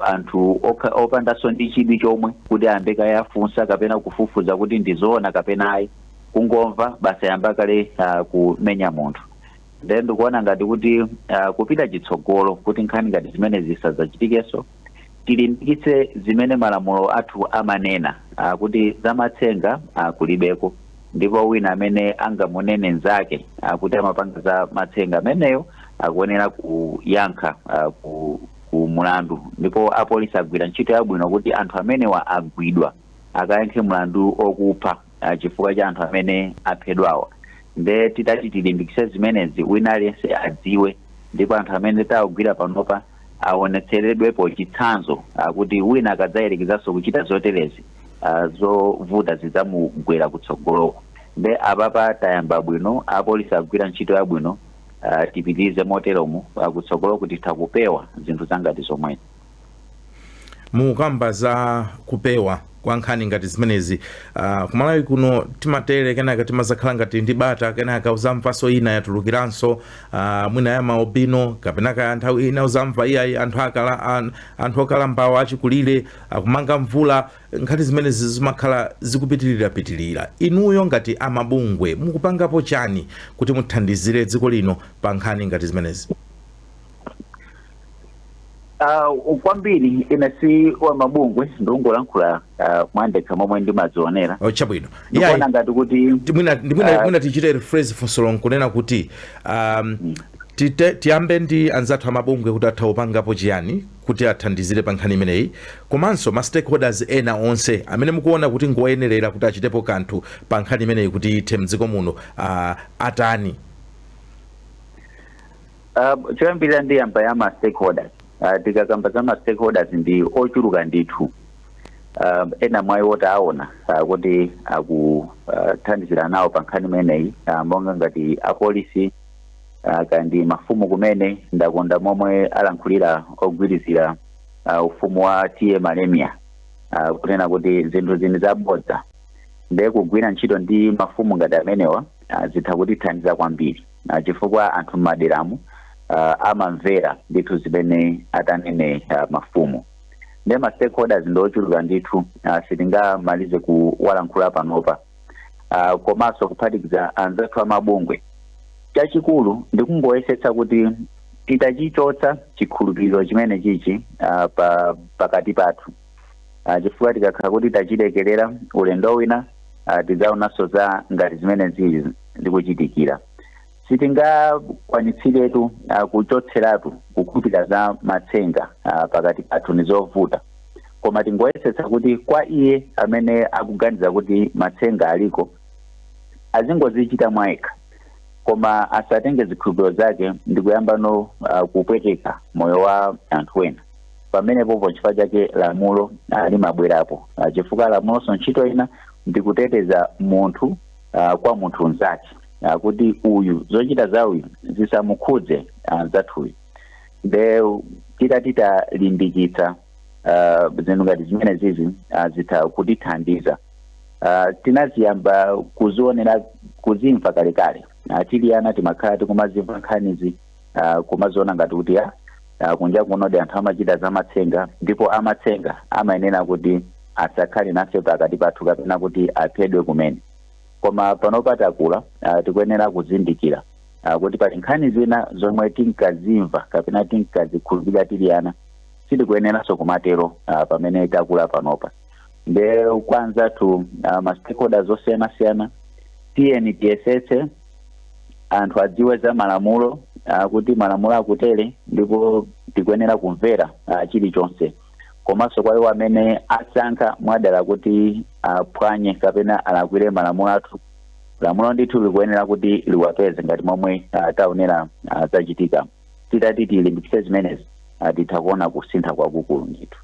Speaker 8: anthu opandaso ndi chidwi chomwe kuti ayambe kayafunsa kapena kufufuza kuti ndizoona kapena ayi, kungomva basa yamba kale kumenya munthu. Nde ndikuona ngati kuti kupita chitsogolo kuti nkhani ngati zimene zisadzachitikenso, tilimbikitse zimene malamulo athu amanena kuti zamatsenga kulibeko, ndipo wina amene angamunene nzake kuti amapanga za matsenga ameneyo akuonera kuyankha ku mulandu, ndipo apolisi agwira ntchito yabwino kuti anthu amenewa agwidwa akayankhe mulandu okupha chifukwa cha anthu amene aphedwawa. Nde titati tilimbikitse zimenezi wina aliyense adziwe, ndipo anthu amene tawagwira panopa aonetseredwepo chitsanzo kuti wina akadzayerekezanso kuchita zoterezi zovuta zidzamugwera kutsogoloko. Nde apapa tayamba bwino, apolisi agwira ntchito yabwino, tipitirize moteromo kutsogoloko kuti tikupewa zinthu zangati zomwe.
Speaker 2: Mukamba za kupewa kwa nkhani ngati zimenezi, kumalawi kuno timatere kenaka timazakhala ngati ndi bata kenaka uzamvaso ina yatulukiranso mwina ya maobino kapenaka nthawi ina uzamva iyayi anthu okalambawa achikulire kumanga mvula. Nkhani zimenezi zimakhala zikupitirira. Inuyo ngati amabungwe mukupangapo chani kuti muthandizire dziko lino pa nkhani ngati zimenezi?
Speaker 8: Kwambiri ine si wa mabungwe ndongolankhula mwandekha momwe ndimazionera.
Speaker 2: Chabwino.
Speaker 8: Ndikuona ngati kuti
Speaker 2: mwina tichite rephrase funso kunena kuti tiyambe ndi anzathu amabungwe kuti atha kupangapo chiyani kuti athandizire pa nkhani imeneyi, komanso ma stakeholders ena onse amene mukuona kuti ngoyenerera kuti achitepo kanthu pa nkhani imeneyi kuti ithe mdziko muno atani?
Speaker 8: Choyambirira ndi yamba ya ma stakeholders. Tikakamba za ma stakeholders ndi ochuluka ndithu. Ena mwayi wotaona kuti akuthandizira nawo pa nkhani imeneyi, monga ngati apolisi kandi mafumu kumene ndakonda momwe alankhulira ogwirizira ufumu wa T.M. Malemia kunena kuti zinthu zini zabodza. ndiye kugwira ntchito ndi mafumu ngati amenewa zitha kutithandiza kwambiri chifukwa anthu m'maderamu amamvera ndithu zimene atanene mafumu. Ndiye ma stakeholders ndochuluka ndithu sitingamalize kuwalankhula panopa, komanso kuphatikiza anzathu amabungwe. Chachikulu ndikungoyesetsa kuti titachichotsa chikhulupiriro chimene chichi pakati pathu, chifukwa tikakhala kuti tachilekerera ulendo wina tidzaonanso za ngati zimene zili ndikuchitikira. Sitingakwanitsiratu kuchotseratu kukhupira za matsenga pakati pathu nizovuta, koma tingoyesetsa kuti kwa iye amene akuganiza kuti matsenga aliko azingozichita mwayekha, koma asatenge zikhulupiriro zake ndikuyamba no kupweteka moyo wa anthu ena. Pamenepo chifukwa chake lamulo limabwerapo, chifukwa lamulonso ntchito ina ndikuteteza munthu kwa munthu mnzake, kuti uyu zochita za uyu zisamukhudze anzathuyu. Nde titalimbikitsa zinthu ngati zimene zizi zitha kutithandiza. Tinaziyamba kuzionera kuzimva kalekale, tili ana timakhala tikumazimva nkhanizi kumaziona ngati kuti kunja kunodi anthu amachita za matsenga, ndipo amatsenga amayenera kuti asakhale nafe pakati pathu kapena kuti aphedwe kumene. Koma panopa takula tikuyenera kuzindikira kuti pali nkhani zina zomwe tinkazimva kapena tinkazikhulupirira tili ana sitikuyeneranso kumatero pamene takula panopa. Nde kwanza tu ma stakeholders osiyanasiyana tiyeni tiyesetse anthu adziwe za malamulo, kuti malamulo akutere ndipo tikuyenera kumvera chilichonse. Komanso kwa iwo amene asankha mwadala kuti aphwanye kapena alakwire malamulo athu, lamulo ndithu likuyenera kuti liwapeze ngati momwe taonera zachitika. Titati tilimbikitse zimenezi titha kuona kusintha kwakukulu ndithu.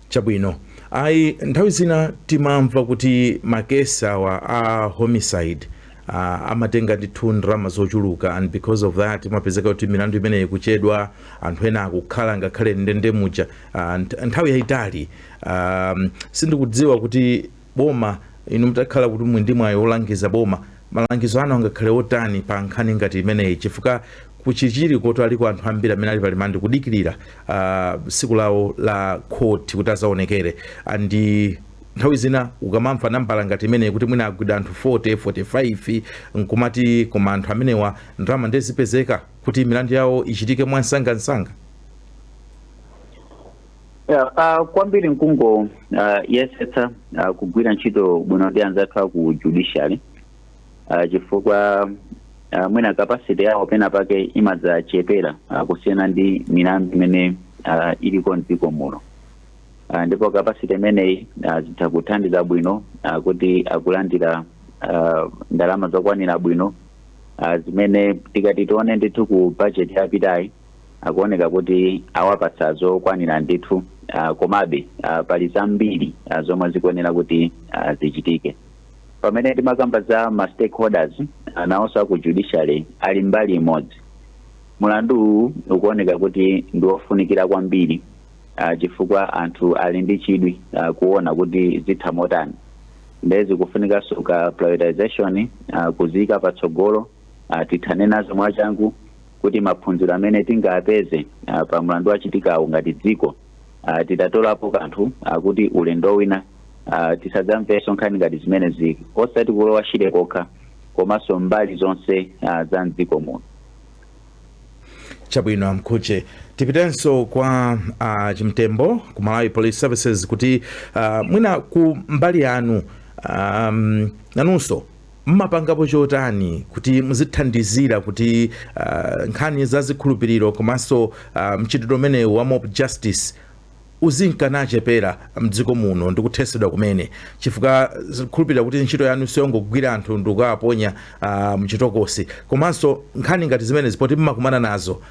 Speaker 2: Chabwino. Ayi nthawi zina timamva kuti makesi awa a homicide amatenga ndithu ndalama zochuluka, and because of that mapezeka kuti milandu imeneyi kuchedwa, anthu ena akukhala ngakhale ndende muja nthawi yayitali. Sindikudziwa kuti boma inu mutakhala kuti mwindi mwayo olangiza boma, malangizo anu angakhale otani pa nkhani ngati imeneyi, chifukwa kuchichiri kuti aliko anthu ambiri amene ali palimandi kudikirira siku lawo la court kuti azaonekere. Andi nthawi zina ukamamva nambala ngati imeneyi kuti mwina agwida anthu 40 45 nkumati koma anthu amenewa ndalama ndezipezeka kuti milandu yawo ichitike mwansangansanga.
Speaker 8: Kwambiri nkungo yesetsa kugwira ntchito bwino ndi anzathu aku judiciary, chifukwa mwina capacity yawo pena pake imadzachepera kusiyana ndi milandu imene iliko mdziko muno. Ndipo capacity imeneyi zitha kuthandiza bwino kuti akulandira ndalama zokwanira bwino, zimene tikati tione ndithu ku budget yapitayi akuoneka kuti awapatsa zokwanira ndithu, komabe pali zambiri zomwe zikuyenera kuti zichitike. Pamene timakamba za ma stakeholders nawonso aku judiciary ali mbali imodzi, mulandu ukuoneka kuti ndi wofunikira kwambiri, chifukwa anthu ali ndi chidwi kuona kuti zitha motani. Ndezi kufunikanso ka prioritization kuzika patsogolo, tithane nazo mwachangu kuti maphunziro amene tingapeze pa mulandu wachitikawo ngati dziko titatolapo kanthu kuti ulendo wina tisadzamvenso nkhani ngati zimene zili, osati kulowa chire kokha komanso mbali zonse za mdziko muno.
Speaker 2: Chabwino Amkhuche, tipitenso kwa Chimtembo ku Malawi Police Services kuti mwina ku mbali yanu nanunso mmapangapo chotani kuti muzithandizira kuti nkhani za zikhulupiriro komanso mchitidwe umenewu wa mob justice uzinkachepera mdziko muno ndikuthesedwa kumene, chifukwa zikhulupirira kuti ntchito yanu siyongogwira anthu ndikuwaponya mchitokosi, komanso nkhani ngati zimene zipoti mmakumana nazo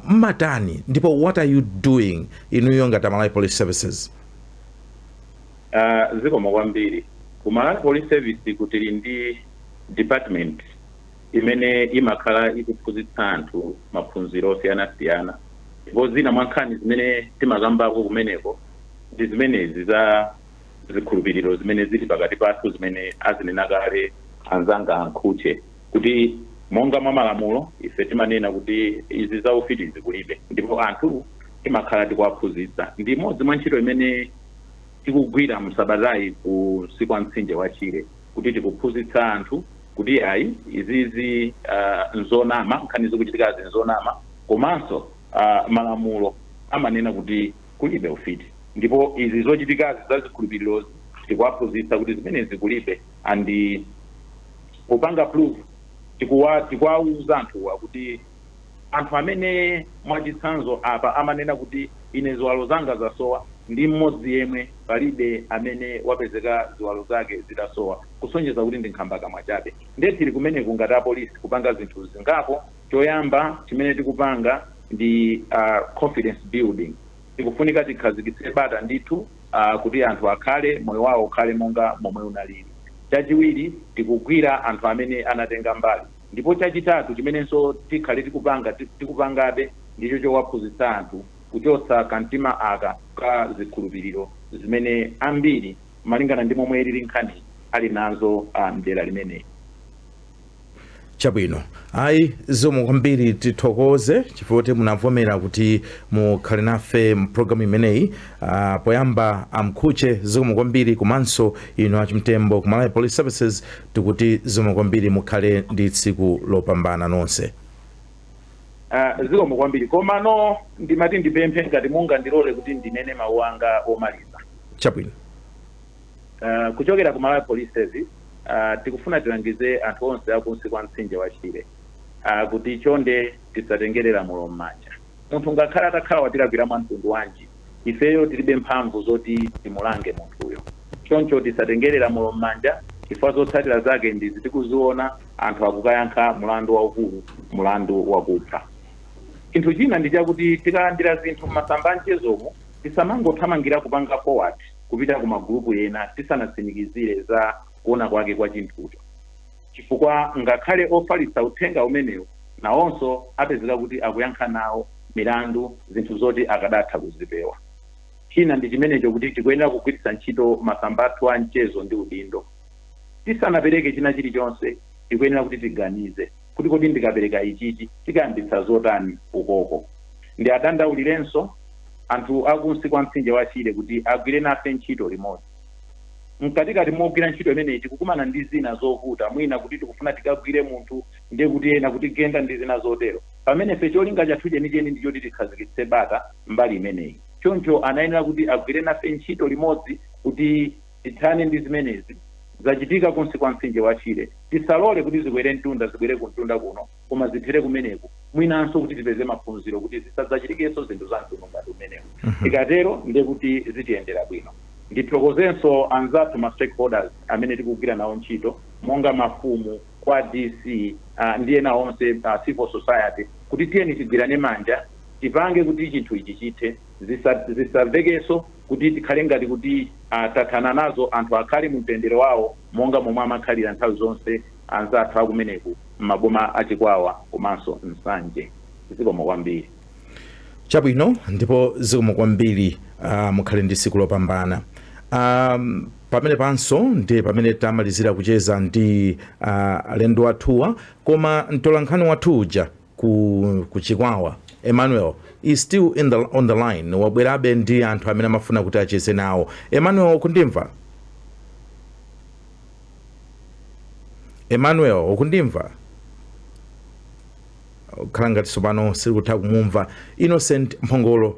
Speaker 2: mmatani, ndipo what are you doing inuyo ngati Malawi Police Services?
Speaker 7: Zikomo kwambiri. Ku Malawi Police Service kutili ndi department imene imakhala ikuphunzitsa anthu maphunziro osiyanasiyana, ndipo zina mwa nkhani zimene timakambako kumeneko ndi zimenezi za zikhulupiriro zimene zili pakati pathu zimene azinena kale anzanga ankhuche kuti monga mwa malamulo ife timanena kuti izi za ufiti zikulibe ndipo anthu timakhala tikuwaphunzitsa ndi imodzi mwa ntchito imene tikugwira msabatayi ku siku la mtsinje wa Chire kuti tikuphunzitsa anthu kuti ayi izizi nzonama nkhani zikuchitikazi nzonama komanso malamulo amanena kuti kulibe ufiti ndipo izi zochitikazi za zikhulupiriro tikuwaphunzitsa kuti zimene zikulibe andi kupanga proof tikuwauza anthuwa kuti anthu amene mwachitsanzo apa amanena kuti ine ziwalo zanga zasowa ndi mmodzi yemwe palibe amene wapezeka ziwalo zake zitasowa kusonyeza kuti ndi nkhamba kamwa chabe ndiye tili kumeneku ngati apolisi kupanga zinthu zingapo choyamba chimene tikupanga ndi confidence building tikufunika tikhazikitse bata ndithu kuti anthu akhale moyo wawo ukhale monga momwe unalili chachiwiri tikugwira anthu amene anatenga mbali ndipo chachitatu chimenenso tikhale tikupangabe ndicho chowaphunzitsa anthu kuchotsa kamtima aka ka zikhulupiriro zimene ambiri malingana ndi momwe lili nkhani ali nazo mdera limeneyi.
Speaker 2: Chabwino ayi zomwe kwambiri tithokoze chifukwa munavomera kuti mukhale nafe mpulogalamu imeneyi. Poyamba amkhuche zomwe kwambiri komanso ino achimtembo ku Malawi Police Services tikuti zomwe kwambiri mukhale ndi tsiku lopambana nonse.
Speaker 7: Zomwe kwambiri komano ndimati ndipemphe ngati munga ndilole kuti ndinene mawu anga omaliza.
Speaker 2: Chabwino.
Speaker 7: Kuchokera ku Malawi Police Service tikufuna tilangize anthu onse akunsi kwa mtsinje wa Chire kuti chonde tisatengerera mulo mmanja. Munthu ngakhala atakhala watilagwira mwa mtundu wanji ifeyo tilibe mphamvu zoti timulange munthuyo. Choncho tisatengerera mulo mmanja chifukwa zotsatira zake ndizi tikuziona anthu akukayankha mulandu waukulu mulandu wakupha. Chinthu china ndi chakuti tikalandira zinthu masamba mchezomo tisamangothamangira kupanga forward kupita ku magulupu ena tisanatsimikizire za kuona kwake kwa chinthucho chifukwa ngakhale ofalitsa uthenga umenewu nawonso apezeka kuti akuyankha nawo milandu zinthu zoti akadatha kuzipewa. China ndi chimenecho kuti tikuyenera kugwiritsa ntchito masamba athu a mchezo ndi udindo. Tisanapereke china chilichonse tikuyenera kuti tiganize kuti kodi ndikapereka ichichi tikayambitsa zotani ukoko. Ndi adandaulirenso anthu akunsi kwa mtsinje wa Chire kuti agwire nafe ntchito limodzi. Mkatikati mogwira ntchito imeneyi tikukumana ndi zina zovuta mwina kuti tikufuna tikagwire munthu ndiye kuti ena kuti genda ndi zina zotero pamene fe cholinga chathu chenicheni ndi choti tikhazikitse bata mbali imeneyi. Choncho anayenera kuti agwire nafe ntchito limodzi kuti tithane ndi zimenezi zachitika kunsi kwa mtsinje wa Chire. Tisalole kuti zikwere mtunda zibwere kumtunda kuno koma zithere kumeneku mwinanso kuti tipeze maphunziro kuti zisadzachitikenso zinthu za mtundu ngati umenewu. Tikatero ndiye kuti zitiyendera bwino. Ndithokozenso anzathu ma stakeholders amene tikugwira nawo ntchito monga mafumu kwa DC ndi ena onse civil society kuti tiyeni tigwirane manja tipange kuti chinthu ichi chithe zisavekenso kuti tikhale ngati kuti tathana nazo anthu akhale mu mtendere wawo monga momwe amakhalira nthawi zonse anzathu akumeneku m'maboma achikwawa komanso Nsanje. Zikomo kwambiri.
Speaker 2: Chabwino ndipo zikomo kwambiri mukhale ndi tsiku lopambana. Pamene panso ndi pamene tamalizira kucheza ndi alendo athuwa koma mtolankhani wathu uja ku Chikwawa Emmanuel is still on the line. Wabwerabe ndi anthu amene amafuna kuti acheze nawo. Emmanuel ukundimva? Emmanuel ukundimva? Khala ngati tsopano sikutha kumumva. Innocent Mphongolo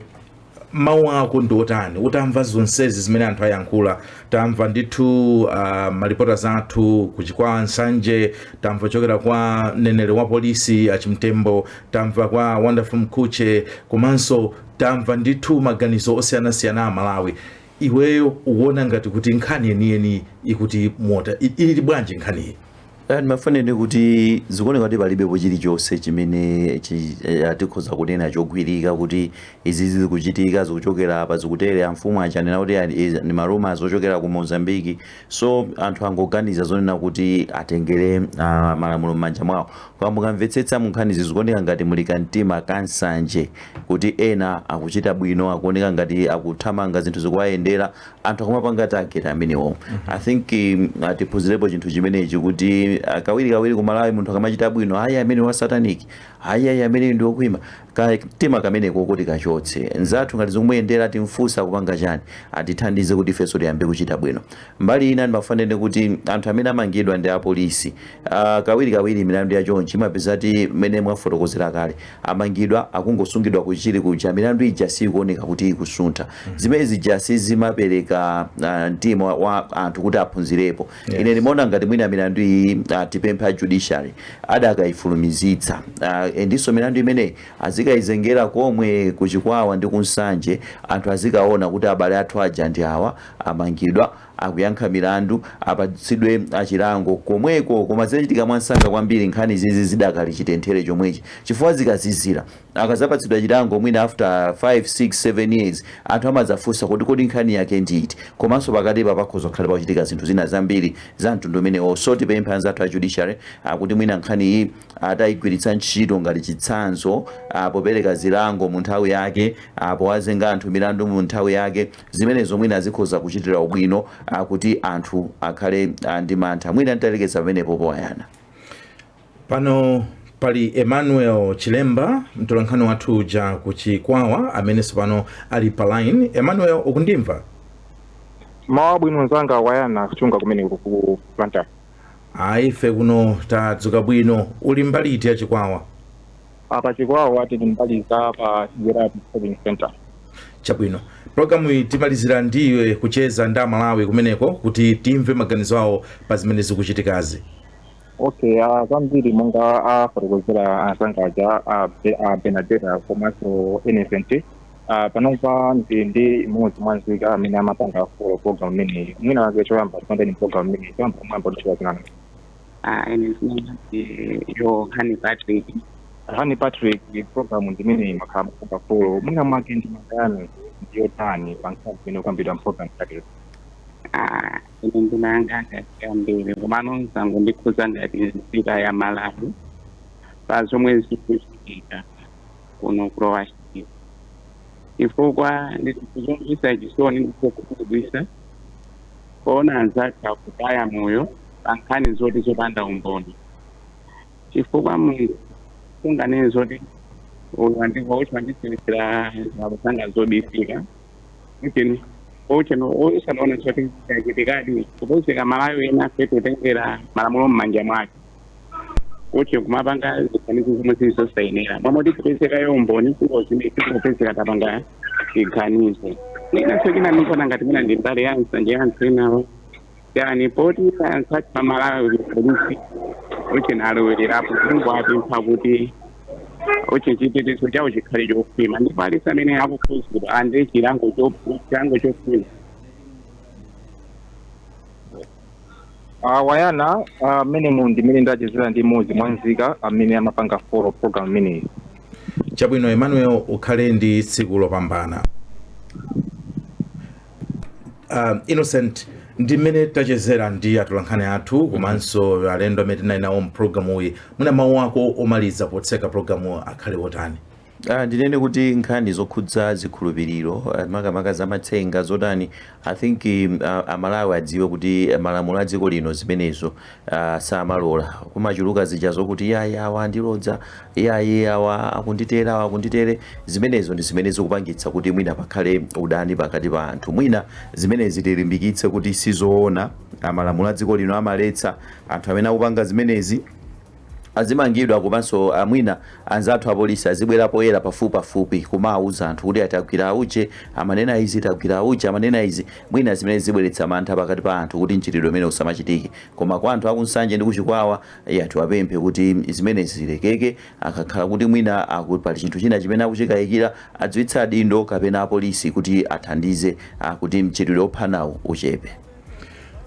Speaker 2: mawu ako ndi otani? Utamva zonsezi zimene anthu ayankhula, tamva ndithu malipota athu ku Chikwawa Nsanje, tamva chokera kwa mneneri wa polisi achimtembo, tamva kwa Wonderful Mkhuche komanso tamva ndithu maganizo osiyanasiyana a Malawi. Iweyo uwona ngati kuti nkhani yeniyeni ikuti mota ili bwanji nkhaniyi?
Speaker 3: Ndimafanire kuti zikuoneka kuti palibepo chilichonse chimene tikhoza kunena chogwirika kuti izi zikuchitika zikuchokera apa zikutere amfumu achanena kuti ni maruma zochokera ku Mozambique, so anthu angoganiza zonena kuti atengere malamulo m'manja mwawo. Koma mukamvetsetsa munkhanizi zikuoneka ngati muli kamtima kansanje kuti ena akuchita bwino, akuoneka ngati akuthamanga zinthu zikuwayendera, anthu akumapanga target amenewo. I think tiphunzirepo chinthu chimenechi kuti kawiri ku Malawi munthu akamachita bwino hayi amene wa satanic, hayi amene ndi okwima, kamtima kameneko kuti kachotse. Nzathu ngati zomuyendera timfunsa kupanga chani, atithandize kuti ifenso tiyambe kuchita bwino. Mbali ina ndimafanire kuti anthu amene amangidwa ndi apolisi kawiri milandu ya chonchi imapeza kuti mmene mwafotokozera kale amangidwa akungosungidwa kuchiri kuja, milandu ija sikuoneka kuti ikusuntha. Zimene zija sizimapereka mtima wa anthu kuti aphunzirepo. Ine ndimaona ngati mwina milandu iyi tipempha judiciary adakayifulumizitsa, ndiso milandu imene azikayizengera komwe kuchikwawa ndi kunsanje, anthu azikaona kuti abale athu aja ndi awa amangidwa akuyankha milandu apatsidwe achilango komweko. Koma zinachitika mwansanga kwambiri nkhani zizi zidakali chitentere chomwechi, chifukwa zikazizira akazapatsidwa chilango mwina after 5, 6, 7 years anthu amazafunsa kuti kodi nkhani yake nditi. Komanso pakati pakhoza kukhala pakuchitika zinthu zina zambiri za mtundu umenewo. So tipempha anzathu a judiciary kuti mwina nkhani iyi atayigwiritsa ntchito ngati chitsanzo popereka zilango mu nthawi yake, powazenga anthu milandu mu nthawi yake. Zimenezo mwina azikhoza kuchitira ubwino kuti anthu akhale ndi mantha. Mwina ntalekeza pamenepo powayana.
Speaker 2: Pano pali Emmanuel Chilemba, mtolankhani wathu uja kuchikwawa amene pano ali pa line. Emmanuel, ukundimva?
Speaker 9: Mawa bwino nzanga wayana kuchunga kumene ku planta.
Speaker 2: Ife kuno tadzuka bwino. Uli mbali iti ya chikwawa?
Speaker 9: Apa chikwawa tili mbali za pa Gerard Shopping Center.
Speaker 2: Chabwino. Programu timalizira ndiwe kucheza nda Malawi kumeneko kuti timve maganizo awo pa zimene zikuchitikazi.
Speaker 9: Okay, zambiri monga afotokozera anzanga a Benadetta komanso Innocent. Panopa ndi imodzi mwanzika amene amapanga for program imene mwina wake choyamba tipandeni program imene choyamba mwamba ndichiwa zinana.
Speaker 10: Ine yo Honey Patrick
Speaker 9: program ndimene makhala mafunga for mwina mwake ndi magani ndiyo tani pankhazi imene ukambidwa program yake.
Speaker 10: Ine ndinanga ngati komano zangu ndikhuza ngati nzika ya Malawi pazomwe zikuchitika kuno Croatia. Chifukwa ndikuzungisa chisoni ndikukubisa kuona anzathu akutaya moyo pankhani zoti zopanda umboni. Chifukwa munthu kunganene zoti uyu andikuwauchwandisirisira zabusanga zobisika kuti usanaona zoti chachitikadi kupozeka Malawi ena fetu utengera malamulo m'manja mwake kuti kumapanga zikhanizo zomwe zilizosainira mamoti kupezekayo umboni kupezeka tapanga zikhanizo. Inaso china nikona ngati mina ndi mbali ya nsanje ya nsinawo yani poti ansati pa Malawi polisi uche nalowererapo kungwapempha kuti uche chitetezo chawo chikhale chofima ndipo alisi amene akukhuzidwa ande chilango chofima.
Speaker 9: Wayana mene mundi mene ndachezera ndi modzi mwanzika amene amapanga follow program imene.
Speaker 2: Chabwino Emmanuel, ukhale ndi tsiku lopambana. Innocent, ndi mmene tachezera ndi atolankhani athu komanso alendo amene tinali nawo mpulogalamu uyi, mwina mawu ako omaliza potseka pulogalamu akhale otani?
Speaker 3: Ndinene kuti nkhani zokhudza zikhulupiriro makamaka zamatsenga zotani, I think Amalawi adziwe kuti malamulo a dziko lino zimenezo samalola. Kumachuluka zija zokuti yayi awa andilodza, yayi awa akunditere, zimenezo ndi zimene zikupangitsa kuti mwina pakhale udani pakati pa anthu. Mwina zimenezi tilimbikitse kuti sizoona, malamulo a dziko lino amaletsa anthu amene akupanga zimenezi azimangidwa komanso amwina anzathu apolisi azibwera poyera pafupi kumauza anthu kuti atagwira uje amanena izi tagwira uje amanena izi, mwina zimene zibweretsa mantha pakati pa anthu kuti mchitidwe umene usamachitike. Koma kwa anthu akunsanje ndi kuchikwawa tiwapemphe kuti zimene zilekeke, akakhala kuti mwina pali chinthu china chimene akuchikayikira adziwitsa adindo kapena apolisi kuti athandize kuti mchitidwe ophanawo uchepe.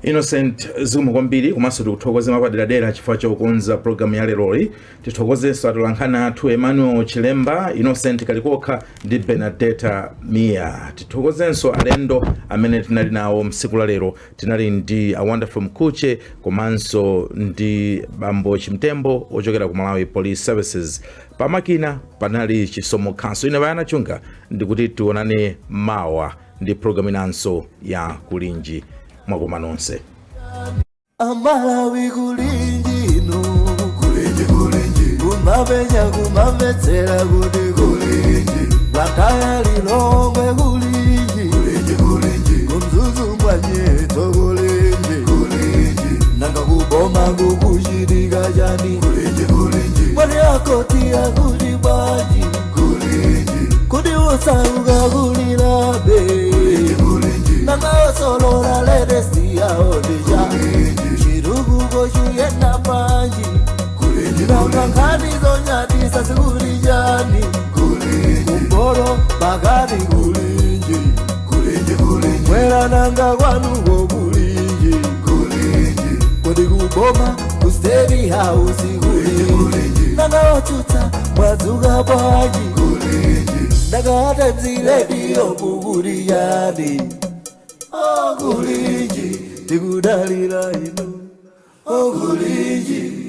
Speaker 2: Innocent Zuma kwambiri komanso tikuthokoze mapaderadera chifukwa chokonza programu ya leroli. Tithokozenso atolankhani athu Emmanuel Chilemba, Innocent Kalikokha ndi Benedetta Mia. Tithokozenso alendo amene tinali nawo msiku la lero. Tinali ndi a Wonderful Mkuche komanso ndi Bambo Chimtembo ochokera ku Malawi Police Services. Pamakina panali Chisomo Khanso. Ine Bayana Chunga ndikuti tionane mawa ndi programu inanso ya Kulinji. Mwakoma nonse.
Speaker 1: Amalawi kulinji no kulinji kumabenya kumabetsera kuti kulinji Blantyre Lilongwe kulinji kumzuzu mbwanyeto kulinji nanga kuboma kukuchitika chani mwani akoti akuti bwanji kuti usauka kulilabe nanga solora ledesi yao deja chirugu koshuyena panji nanga nkani zonyati sasikulijani kumboro bagari kulinji mwera nanga kwanugo kulinji kodi kuboma kustedi house kulinji nanga otuta mwazuga bwaji nanga atemziledio kukulijani Kulinji, tikudalira ino, Kulinji.